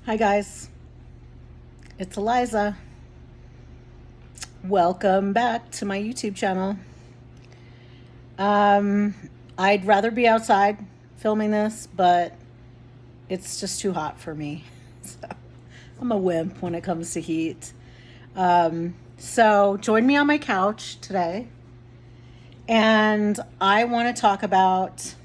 Hi guys, it's Eliza. Welcome back to my YouTube channel. Um, I'd rather be outside filming this, but it's just too hot for me. So I'm a wimp when it comes to heat. So join me on my couch today, and I want to talk about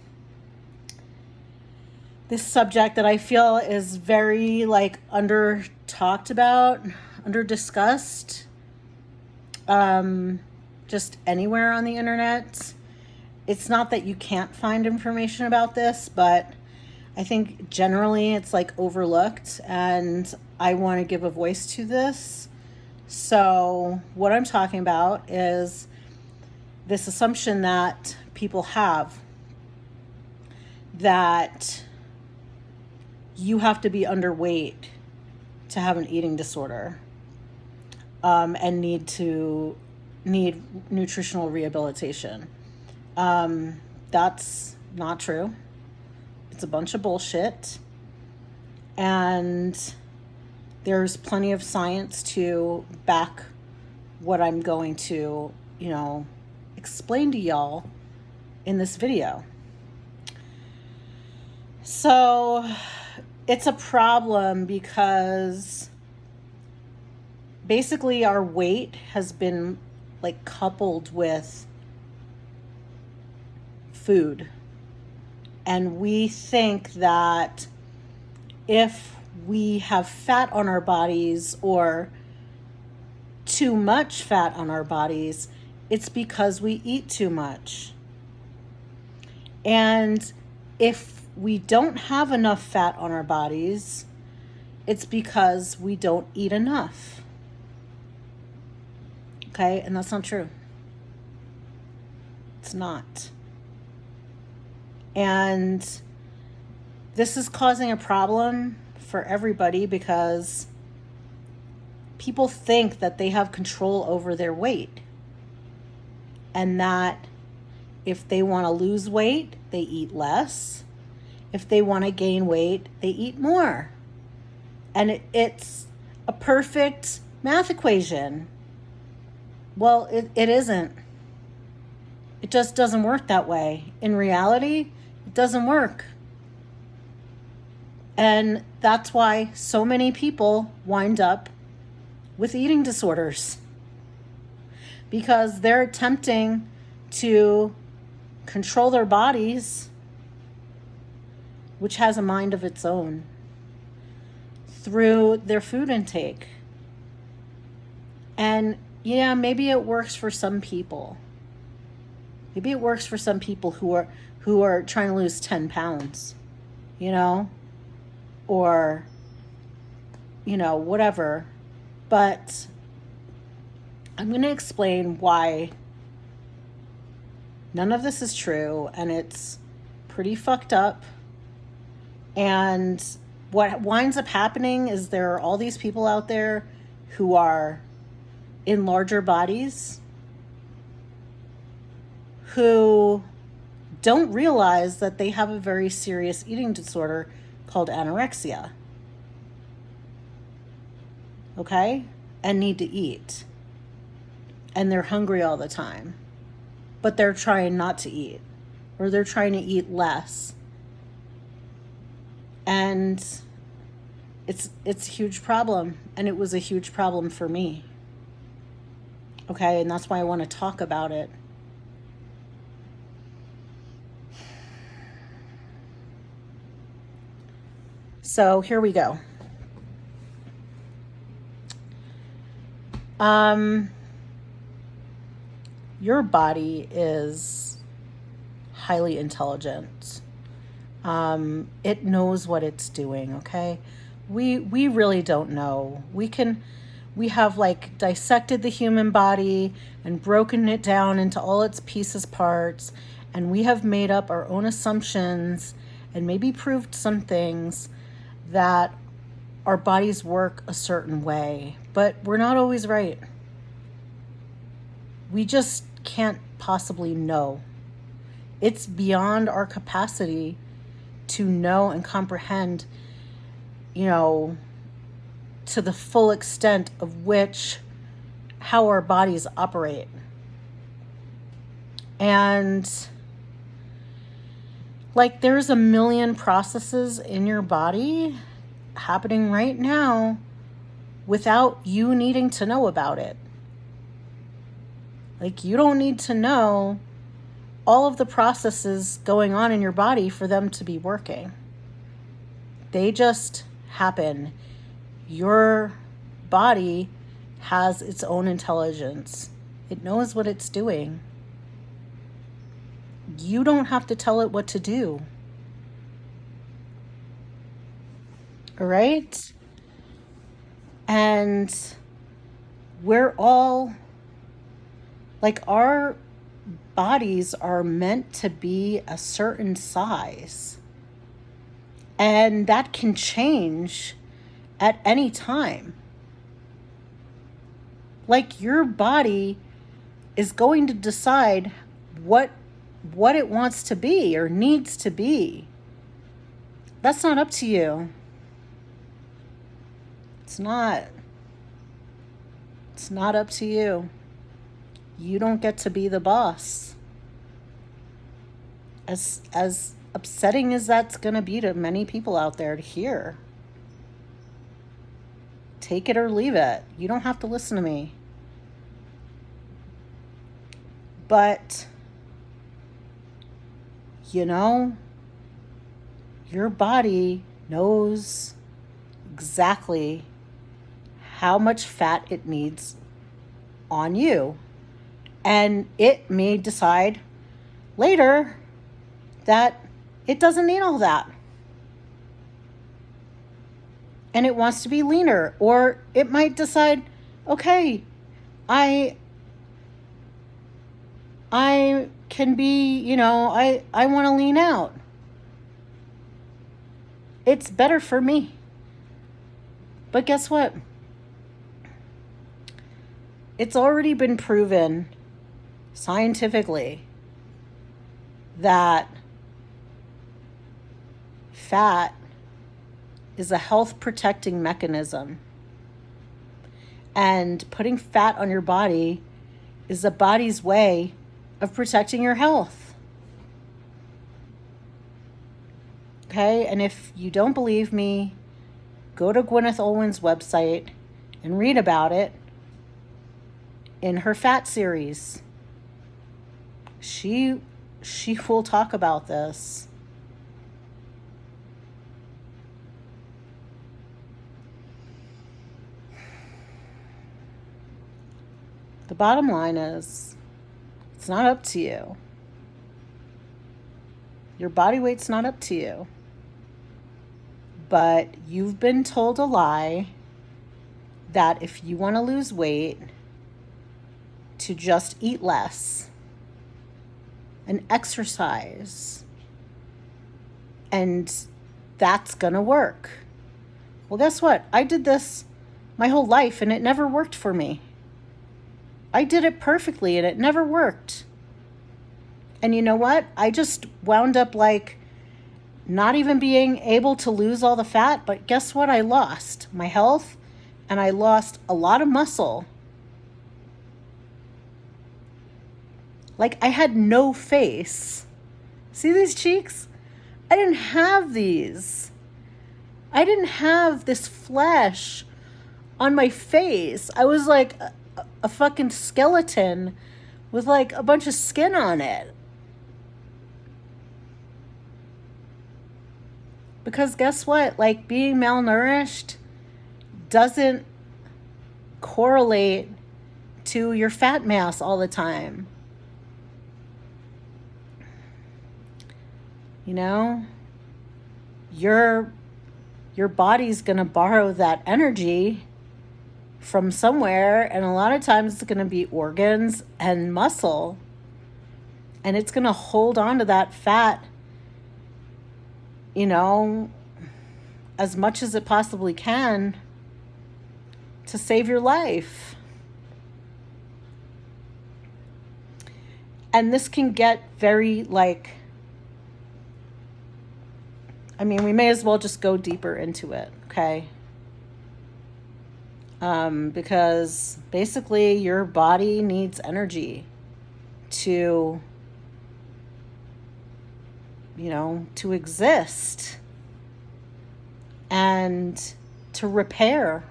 this subject that I feel is very under talked about, under discussed, just anywhere on the internet. It's not that you can't find information about this, but I think generally it's overlooked, and I want to give a voice to this. So what I'm talking about is this assumption that people have that you have to be underweight to have an eating disorder, and need nutritional rehabilitation. That's not true. It's a bunch of bullshit. And there's plenty of science to back what I'm going to, explain to y'all in this video. So it's a problem because basically our weight has been coupled with food. And we think that if we have fat on our bodies or too much fat on our bodies, it's because we eat too much. And if we don't have enough fat on our bodies, it's because we don't eat enough. Okay? And that's not true. It's not. And this is causing a problem for everybody because people think that they have control over their weight, and that if they want to lose weight, they eat less. If they want to gain weight, they eat more. And it's a perfect math equation. Well, it isn't. It just doesn't work that way. In reality, it doesn't work. And that's why so many people wind up with eating disorders, because they're attempting to control their bodies, which has a mind of its own, through their food intake. And yeah, maybe it works for some people. Maybe it works for some people who are trying to lose 10 pounds, or, whatever. But I'm going to explain why none of this is true, and it's pretty fucked up. And what winds up happening is there are all these people out there who are in larger bodies who don't realize that they have a very serious eating disorder called anorexia. Okay? And need to eat. And they're hungry all the time. But they're trying not to eat. Or they're trying to eat less. And it's a huge problem. And it was a huge problem for me. Okay? And that's why I want to talk about it. So here we go. Your body is highly intelligent. It knows what it's doing, okay? We really don't know. We have dissected the human body and broken it down into all its pieces, parts, and we have made up our own assumptions and maybe proved some things that our bodies work a certain way, but we're not always right. We just can't possibly know. It's beyond our capacity to know and comprehend, to the full extent of which how our bodies operate. And like there's a million processes in your body happening right now without you needing to know about it. Like you don't need to know all of the processes going on in your body for them to be working. They just happen. Your body has its own intelligence. It knows what it's doing. You don't have to tell it what to do. All right? And we're all, like, our bodies are meant to be a certain size. And that can change at any time. Like your body is going to decide what it wants to be or needs to be. That's not up to you. It's not up to you. You don't get to be the boss. As upsetting as that's going to be to many people out there to hear. Take it or leave it. You don't have to listen to me. But, you know, your body knows exactly how much fat it needs on you. And it may decide later that it doesn't need all that. And it wants to be leaner. Or it might decide, okay, I can be, you know, I want to lean out. It's better for me. But guess what? It's already been proven scientifically that fat is a health protecting mechanism. And putting fat on your body is the body's way of protecting your health. Okay, and if you don't believe me, go to Gwyneth Olwyn's website and read about it in her fat series. She will talk about this. The bottom line is, it's not up to you. Your body weight's not up to you. But you've been told a lie that if you want to lose weight, to just eat less and exercise. And that's going to work. Well, guess what? I did this my whole life and it never worked for me. I did it perfectly and it never worked. And you know what? I just wound up like not even being able to lose all the fat. But guess what? I lost my health and I lost a lot of muscle. Like I had no face. See these cheeks? I didn't have these. I didn't have this flesh on my face. I was like a fucking skeleton with like a bunch of skin on it. Because guess what? Like being malnourished doesn't correlate to your fat mass all the time. You know, your body's going to borrow that energy from somewhere, and a lot of times it's going to be organs and muscle, and it's going to hold on to that fat, you know, as much as it possibly can to save your life. And this can get very like, I mean, we may as well just go deeper into it, okay? because basically your body needs energy to, to exist and to repair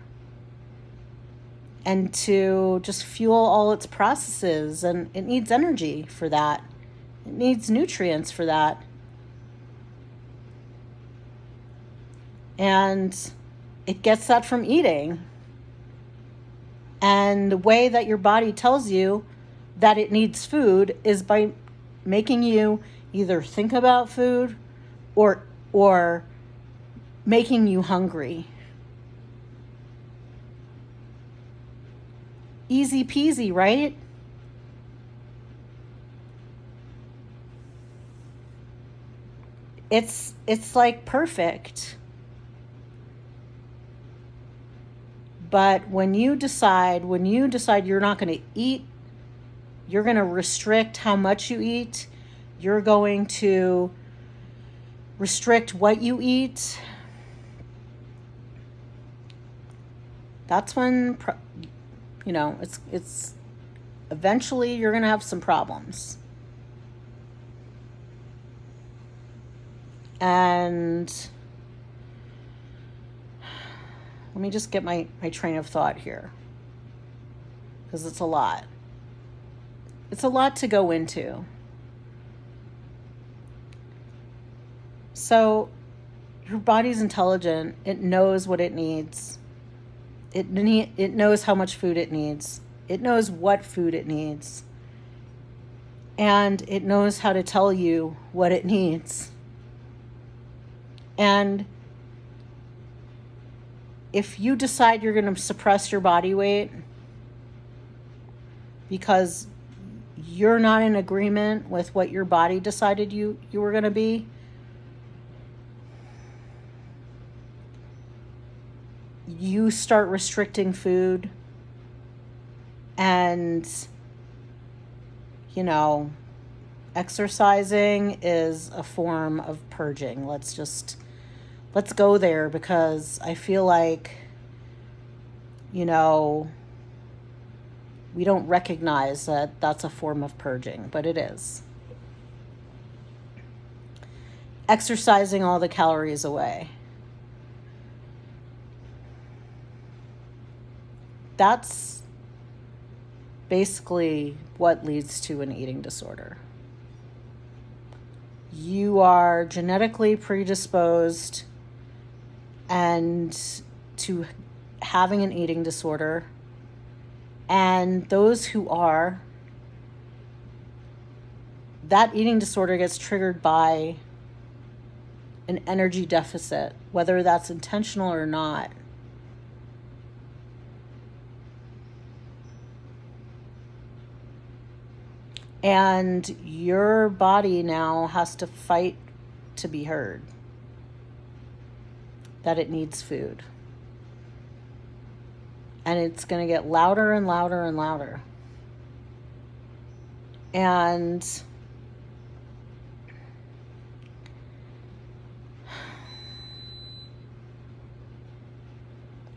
and to just fuel all its processes. And it needs energy for that. It needs nutrients for that. And it gets that from eating. And the way that your body tells you that it needs food is by making you either think about food or making you hungry. Easy peasy, right? It's like perfect. But when you decide you're not going to eat, you're going to restrict how much you eat, you're going to restrict what you eat, that's when, it's eventually you're going to have some problems. And let me just get my train of thought here, because it's a lot. It's a lot to go into. So your body's intelligent. It knows what it needs. It knows how much food it needs. It knows what food it needs. And it knows how to tell you what it needs. And if you decide you're going to suppress your body weight because you're not in agreement with what your body decided you were going to be, you start restricting food and, exercising is a form of purging. Let's go there, because I feel like, we don't recognize that that's a form of purging, but it is. Exercising all the calories away. That's basically what leads to an eating disorder. You are genetically predisposed and to having an eating disorder. And those who are, that eating disorder gets triggered by an energy deficit, whether that's intentional or not. And your body now has to fight to be heard that it needs food. And it's going to get louder and louder and louder. And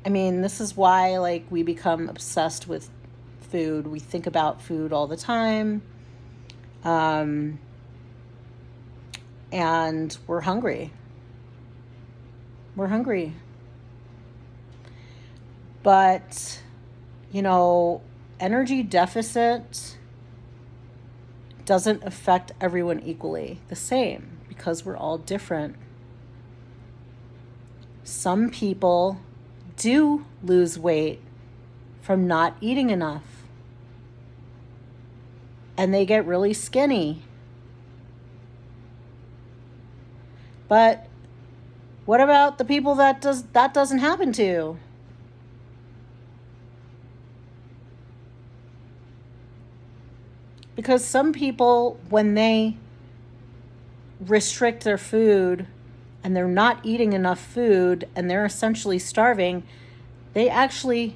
this is why, we become obsessed with food. We think about food all the time. And we're hungry. But, energy deficit doesn't affect everyone equally the same, because we're all different. Some people do lose weight from not eating enough, and they get really skinny. But what about the people that doesn't happen to? Because some people, when they restrict their food and they're not eating enough food and they're essentially starving, they actually,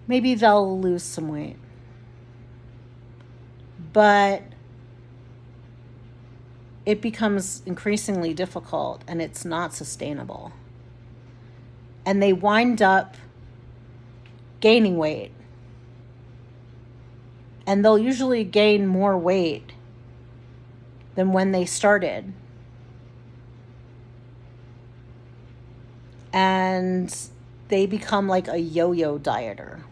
maybe they'll lose some weight. But it becomes increasingly difficult and it's not sustainable. And they wind up gaining weight. And they'll usually gain more weight than when they started. And they become like a yo-yo dieter.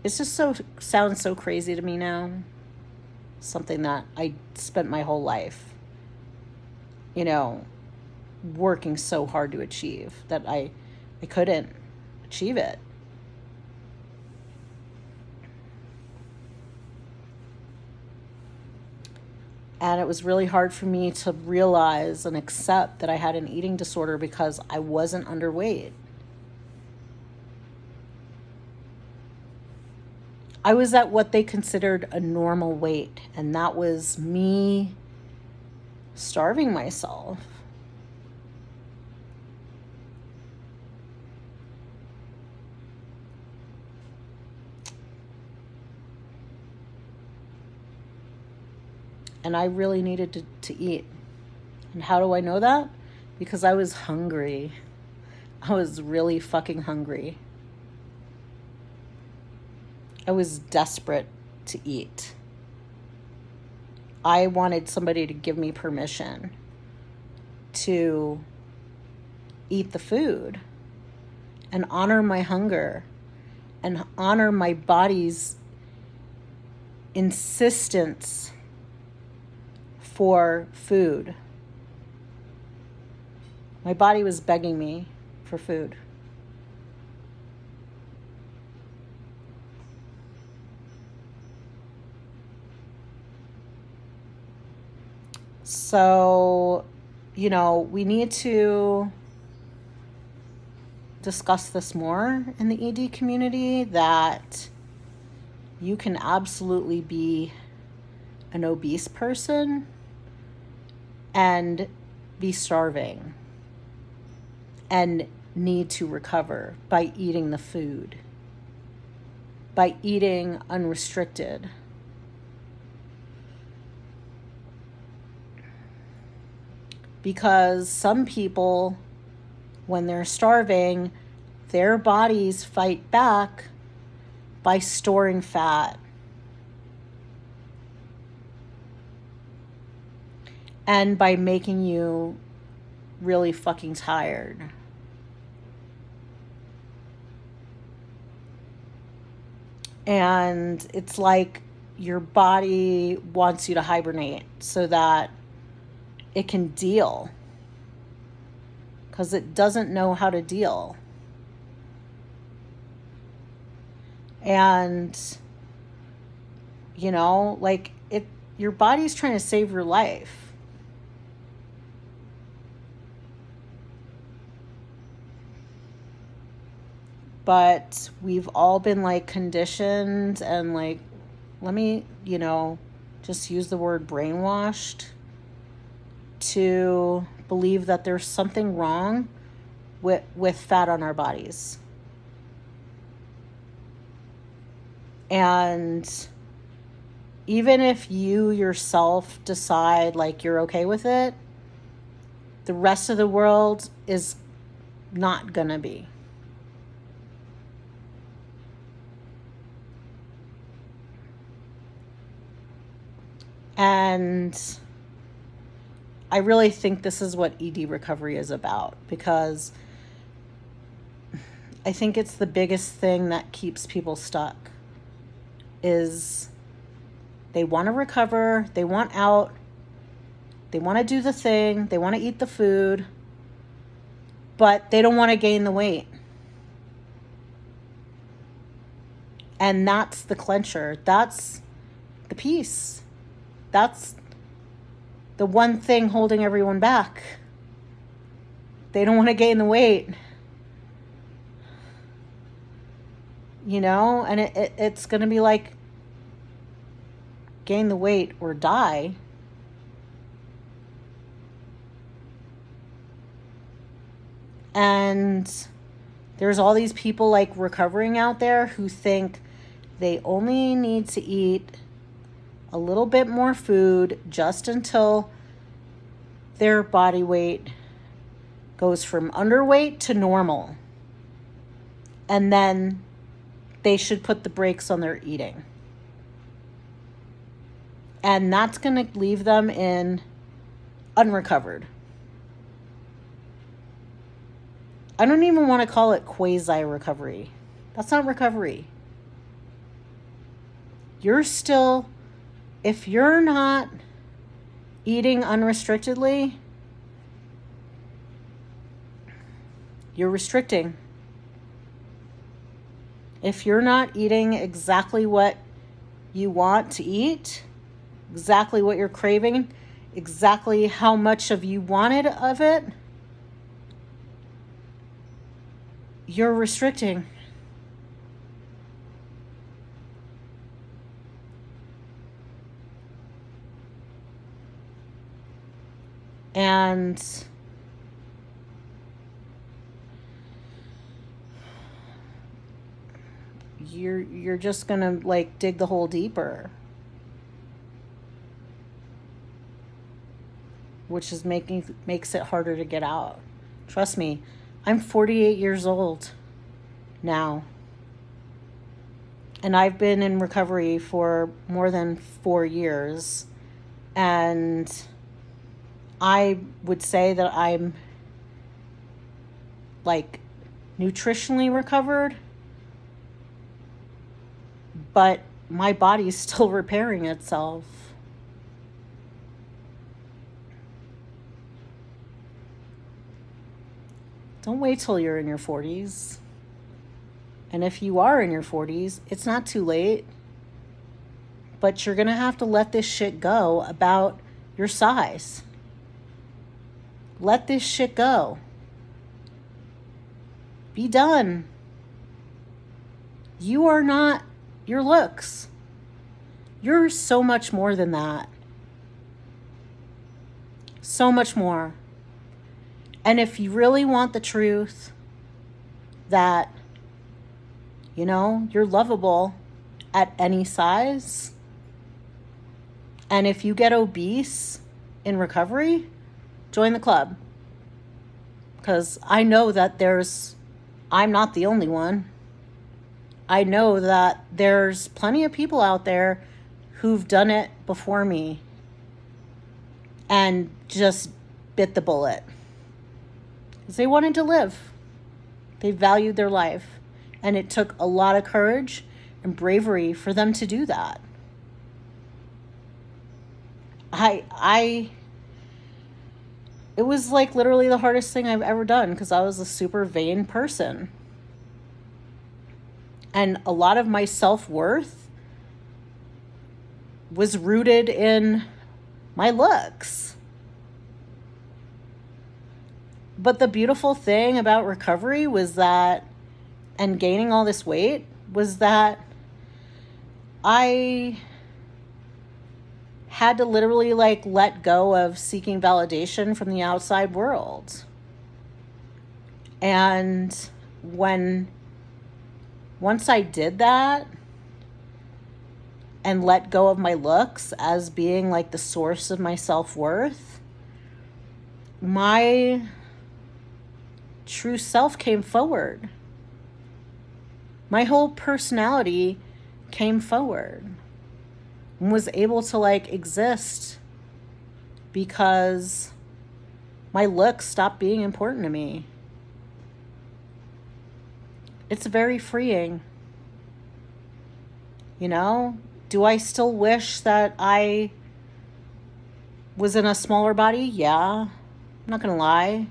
It's just sounds so crazy to me now. Something that I spent my whole life, working so hard to achieve that I couldn't achieve it. And it was really hard for me to realize and accept that I had an eating disorder because I wasn't underweight. I was at what they considered a normal weight, and that was me starving myself. And I really needed to eat. And how do I know that? Because I was hungry. I was really fucking hungry. I was desperate to eat. I wanted somebody to give me permission to eat the food and honor my hunger and honor my body's insistence for food. My body was begging me for food. So, we need to discuss this more in the ED community, that you can absolutely be an obese person and be starving and need to recover by eating the food, by eating unrestricted. Because some people, when they're starving, their bodies fight back by storing fat. And by making you really fucking tired. And it's like your body wants you to hibernate so that it can deal, because it doesn't know how to deal. And your body's trying to save your life. But we've all been conditioned and let me just use the word brainwashed to believe that there's something wrong with fat on our bodies. And even if you yourself decide you're okay with it, the rest of the world is not gonna be. And I really think this is what ED recovery is about, because I think it's the biggest thing that keeps people stuck is they want to recover, they want out, they want to do the thing, they want to eat the food, but they don't want to gain the weight. And that's the clincher. That's the piece. That's the one thing holding everyone back. They don't want to gain the weight. And it's going to be gain the weight or die. And there's all these people recovering out there who think they only need to eat a little bit more food just until their body weight goes from underweight to normal. And then they should put the brakes on their eating. And that's going to leave them in unrecovered. I don't even want to call it quasi-recovery. That's not recovery. You're still, if you're not eating unrestrictedly, you're restricting. If you're not eating exactly what you want to eat, exactly what you're craving, exactly how much of you wanted of it, you're restricting. And you're just gonna like dig the hole deeper, which is makes it harder to get out. Trust me, I'm 48 years old now, and I've been in recovery for more than 4 years, and I would say that I'm like nutritionally recovered, but my body's still repairing itself. Don't wait till you're in your 40s. And if you are in your 40s, it's not too late. But you're going to have to let this shit go about your size. Let this shit go. Be done. You are not your looks. You're so much more than that. So much more. And if you really want the truth that, you know, you're lovable at any size, and if you get obese in recovery, join the club. Because I know that I'm not the only one. I know that there's plenty of people out there who've done it before me and just bit the bullet. Because they wanted to live. They valued their life. And it took a lot of courage and bravery for them to do that. It was like literally the hardest thing I've ever done because I was a super vain person. And a lot of my self-worth was rooted in my looks. But the beautiful thing about recovery was that, and gaining all this weight, was that I had to literally like let go of seeking validation from the outside world. And once I did that and let go of my looks as being like the source of my self-worth, my true self came forward. My whole personality came forward and was able to like exist because my looks stopped being important to me. It's very freeing. You know, do I still wish that I was in a smaller body? Yeah, I'm not gonna lie.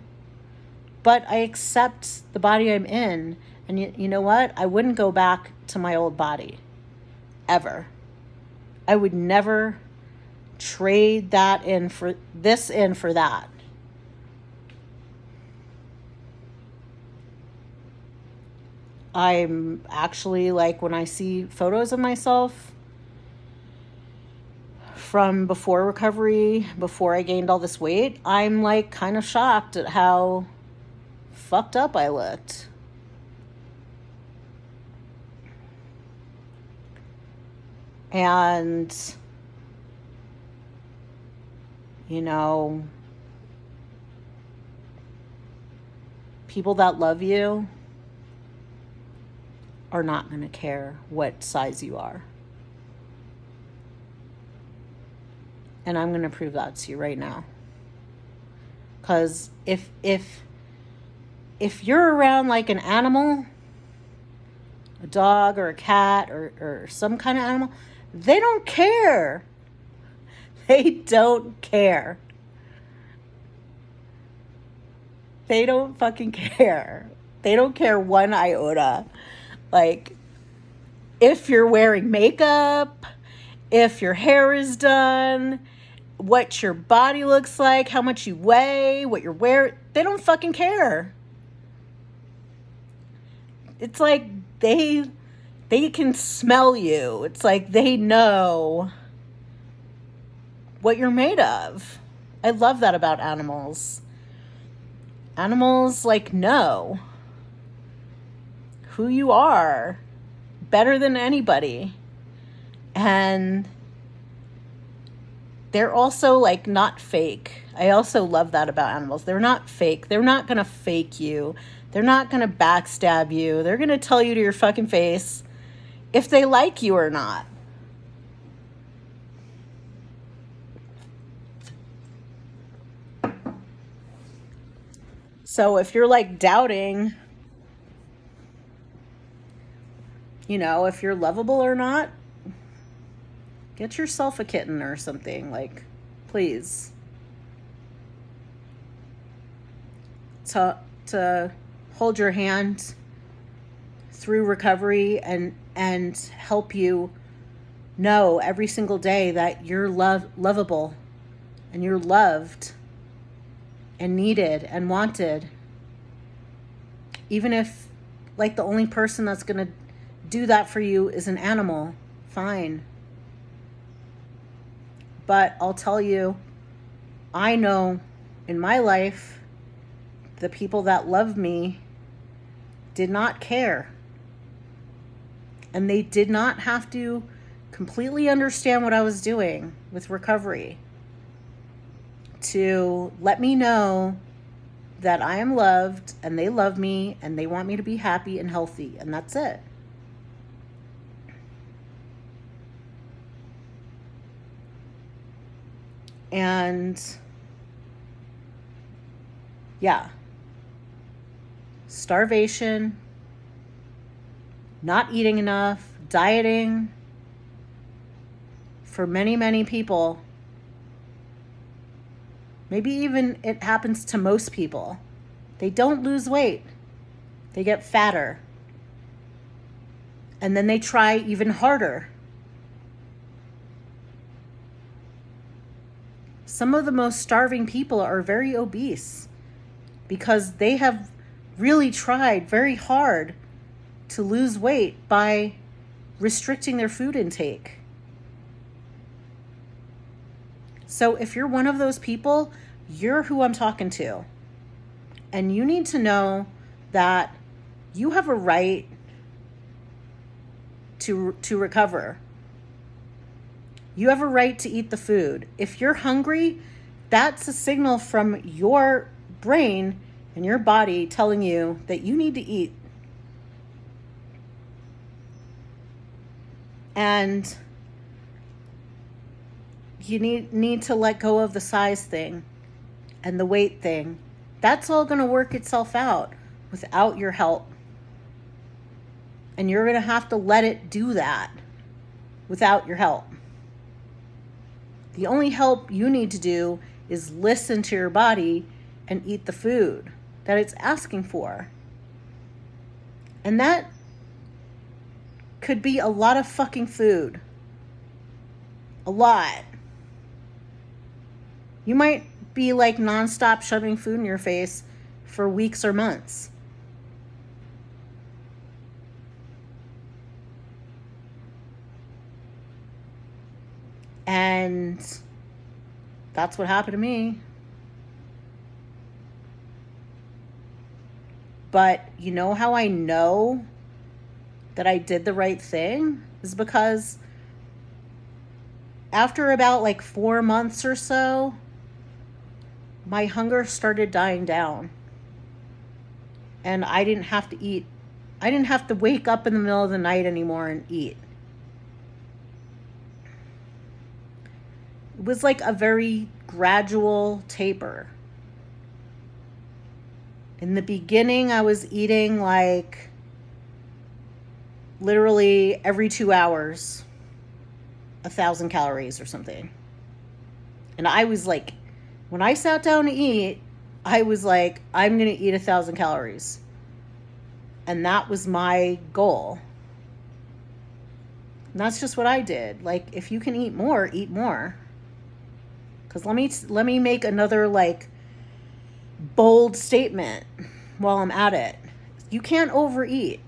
But I accept the body I'm in. And you know what? I wouldn't go back to my old body. Ever. I would never trade that in for that. I'm actually like, when I see photos of myself from before recovery, before I gained all this weight, I'm like kind of shocked at how fucked up I looked. And You know, people that love you are not going to care what size you are. And I'm going to prove that to you right now. Because if you're around like an animal, a dog or a cat or some kind of animal, they don't care. They don't care. They don't fucking care. They don't care one iota. Like, if you're wearing makeup, if your hair is done, what your body looks like, how much you weigh, what you're wearing, they don't fucking care. It's like they can smell you. It's like they know what you're made of. I love that about animals. Animals like know who you are better than anybody. And they're also like not fake. I also love that about animals. They're not fake. They're not going to fake you. They're not going to backstab you. They're going to tell you to your fucking face if they like you or not. So if you're like doubting, you know, if you're lovable or not, get yourself a kitten or something. Like, please. To hold your hand through recovery and help you know every single day that you're lovable and you're loved and needed and wanted. Even if like the only person that's going to do that for you is an animal, fine. But I'll tell you, I know in my life, the people that love me did not care. And they did not have to completely understand what I was doing with recovery to let me know that I am loved and they love me and they want me to be happy and healthy. And that's it. And yeah, starvation, not eating enough, dieting, for many, many people, maybe even it happens to most people, they don't lose weight. They get fatter. And then they try even harder. Some of the most starving people are very obese because they have really tried very hard to lose weight by restricting their food intake. So if you're one of those people, you're who I'm talking to. And you need to know that you have a right to recover. You have a right to eat the food. If you're hungry, that's a signal from your brain and your body telling you that you need to eat. And you need to let go of the size thing and the weight thing. That's all going to work itself out without your help. And you're going to have to let it do that without your help. The only help you need to do is listen to your body and eat the food that it's asking for. And that could be a lot of fucking food. A lot. You might be like nonstop shoving food in your face for weeks or months. And that's what happened to me. But you know how I know that I did the right thing? Is because after about like 4 months or so my hunger started dying down. And I didn't have to eat. I didn't have to wake up in the middle of the night anymore and eat. It was like a very gradual taper. In the beginning, I was eating like literally every 2 hours, 1,000 calories or something. And I was like, when I sat down to eat, I was like, I'm going to eat 1,000 calories. And that was my goal. And that's just what I did. Like, if you can eat more, eat more. Because let me make another like bold statement while I'm at it. You can't overeat.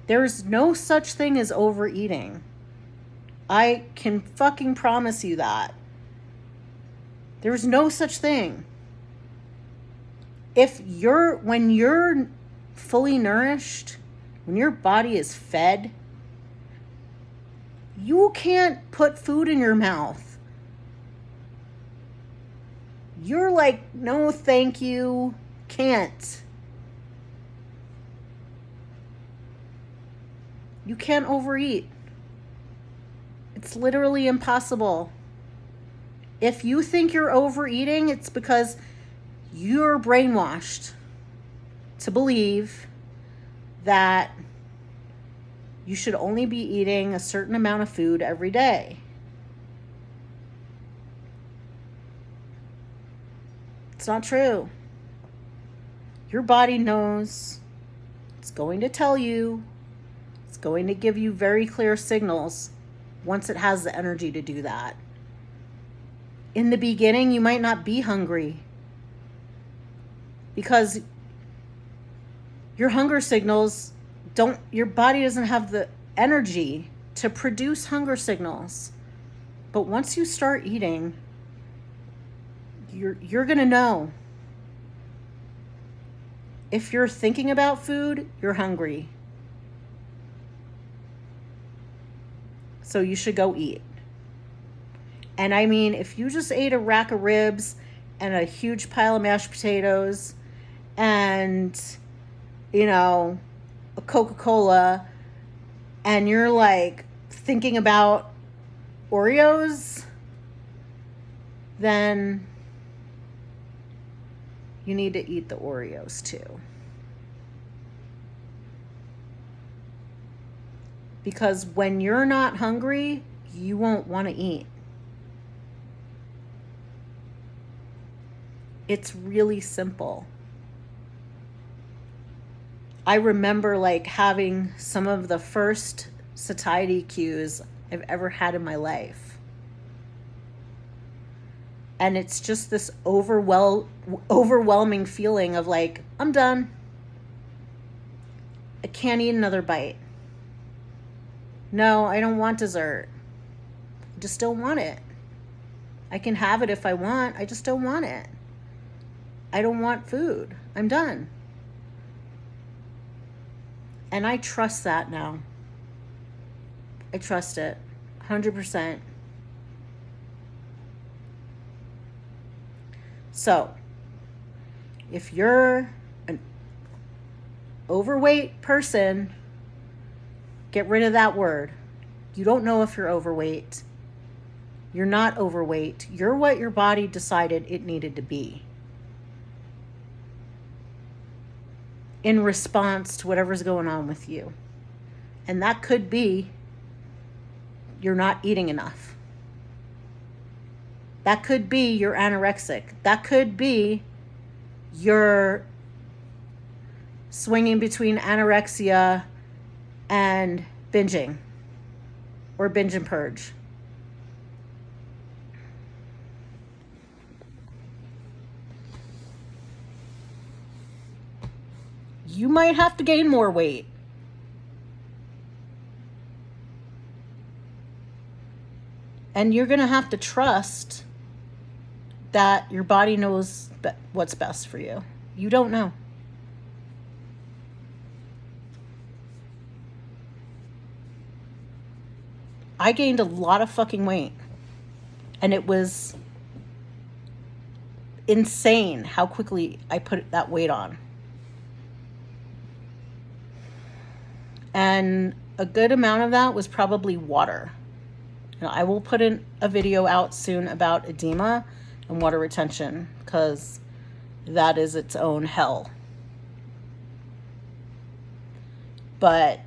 There's no such thing as overeating. I can fucking promise you that. There's no such thing. When you're fully nourished, when your body is fed, you can't put food in your mouth. You're like, no, thank you, can't. You can't overeat. It's literally impossible. If you think you're overeating, it's because you're brainwashed to believe that you should only be eating a certain amount of food every day. It's not true. Your body knows. It's going to tell you. It's going to give you very clear signals once it has the energy to do that. In the beginning, you might not be hungry because your hunger signals your body doesn't have the energy to produce hunger signals. But once you start eating, you're going to know. If you're thinking about food, you're hungry. So you should go eat. And I mean, if you just ate a rack of ribs and a huge pile of mashed potatoes and, a Coca-Cola, and you're like thinking about Oreos, then you need to eat the Oreos too. Because when you're not hungry, you won't want to eat. It's really simple. I remember like having some of the first satiety cues I've ever had in my life. And it's just this overwhelming feeling of like, I'm done. I can't eat another bite. No, I don't want dessert. I just don't want it. I can have it if I want. I just don't want it. I don't want food. I'm done. And I trust that now. I trust it 100%. So, if you're an overweight person, get rid of that word. You don't know if you're overweight. You're not overweight. You're what your body decided it needed to be in response to whatever's going on with you. And that could be you're not eating enough. That could be you're anorexic. That could be you're swinging between anorexia and binging or binge and purge. You might have to gain more weight. And you're going to have to trust that your body knows what's best for you. You don't know. I gained a lot of fucking weight. And it was insane how quickly I put that weight on. And a good amount of that was probably water. I will put in a video out soon about edema and water retention, because that is its own hell. But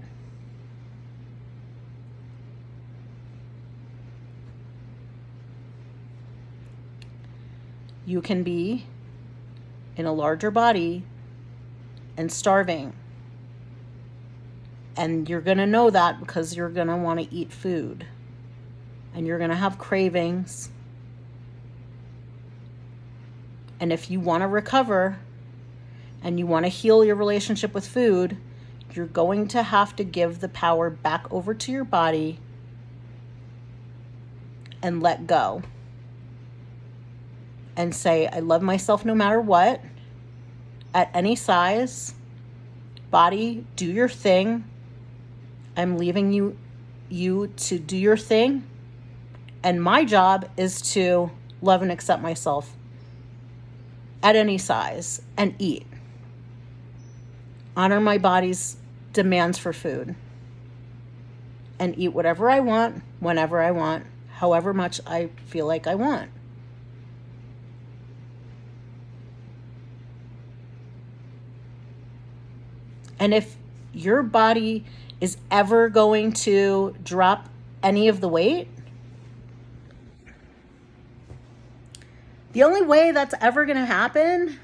you can be in a larger body and starving. And you're going to know that because you're going to want to eat food. And you're going to have cravings. And if you want to recover and you want to heal your relationship with food, you're going to have to give the power back over to your body and let go. And say, I love myself no matter what, at any size. Body, do your thing. I'm leaving you to do your thing. And my job is to love and accept myself at any size and eat. Honor my body's demands for food. And eat whatever I want, whenever I want, however much I feel like I want. And if your body is ever going to drop any of the weight, the only way that's ever going to happen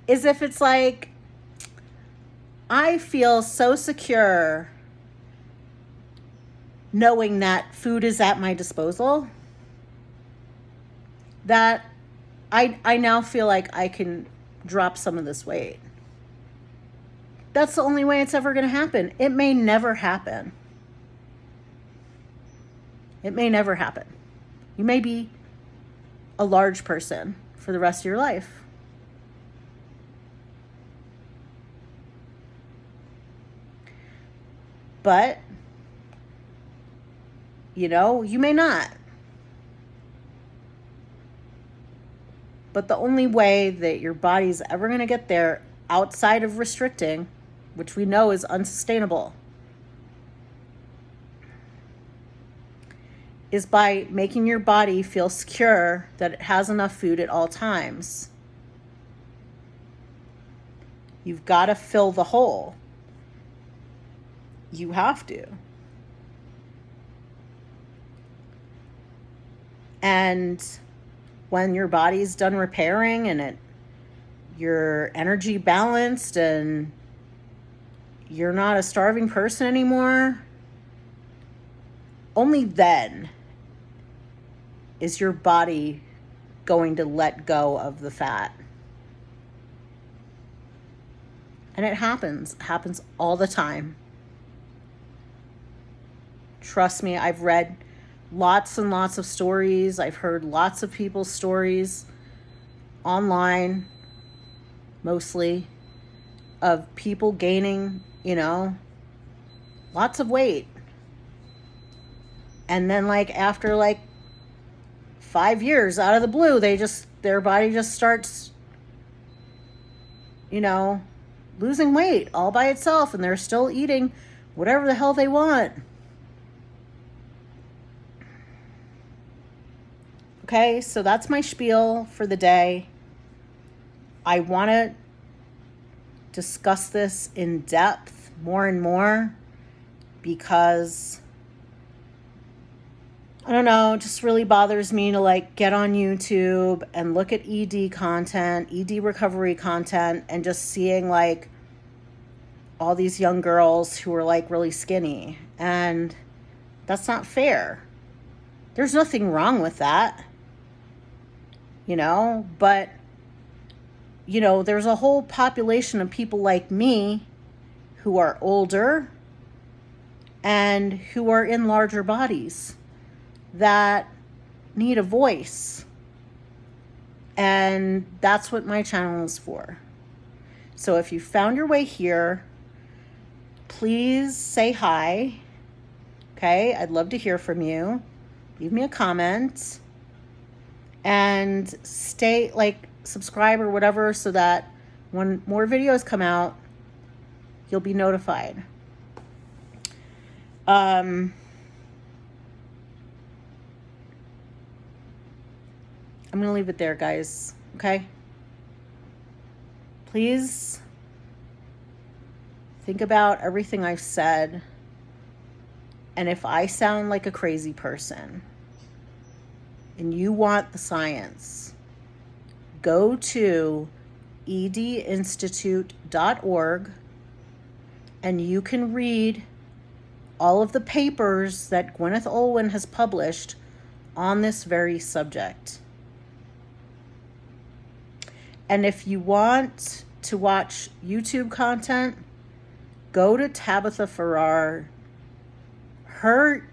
is if it's like, I feel so secure knowing that food is at my disposal that I now feel like I can drop some of this weight. That's the only way it's ever going to happen. It may never happen. It may never happen. You may be a large person for the rest of your life. But, you may not. But the only way that your body's ever going to get there outside of restricting, which we know is unsustainable, is by making your body feel secure that it has enough food at all times. You've got to fill the hole. You have to. And when your body's done repairing and your energy balanced and you're not a starving person anymore, only then is your body going to let go of the fat. And it happens all the time. Trust me, I've read lots and lots of stories. I've heard lots of people's stories online, mostly, of people gaining, lots of weight. And then after 5 years, out of the blue, their body just starts, losing weight all by itself, and they're still eating whatever the hell they want. Okay, so that's my spiel for the day. I want to discuss this in depth more and more because, I don't know, it just really bothers me to get on YouTube and look at ED content, ED recovery content, and just seeing all these young girls who are really skinny. And that's not fair. There's nothing wrong with that. But, there's a whole population of people like me who are older and who are in larger bodies that need a voice. And that's what my channel is for. So if you found your way here, please say hi. Okay, I'd love to hear from you. Leave me a comment. and stay, like, subscribe or whatever, so that when more videos come out, you'll be notified. I'm going to leave it there, guys. Okay? Please think about everything I've said. And if I sound like a crazy person and you want the science, go to edinstitute.org and you can read all of the papers that Gwyneth Olwen has published on this very subject. And if you want to watch YouTube content, go to Tabitha Farrar.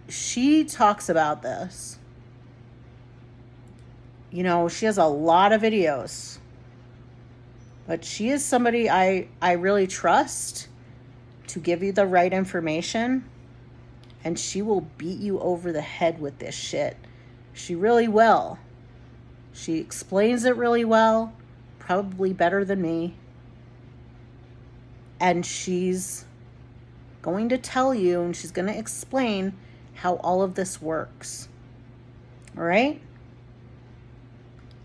She talks about this. You know, she has a lot of videos. But she is somebody I really trust to give you the right information. And she will beat you over the head with this shit. She really will. She explains it really well. Probably better than me. And she's going to tell you, and she's going to explain how all of this works. All right?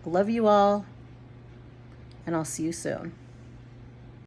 I love you all, and I'll see you soon.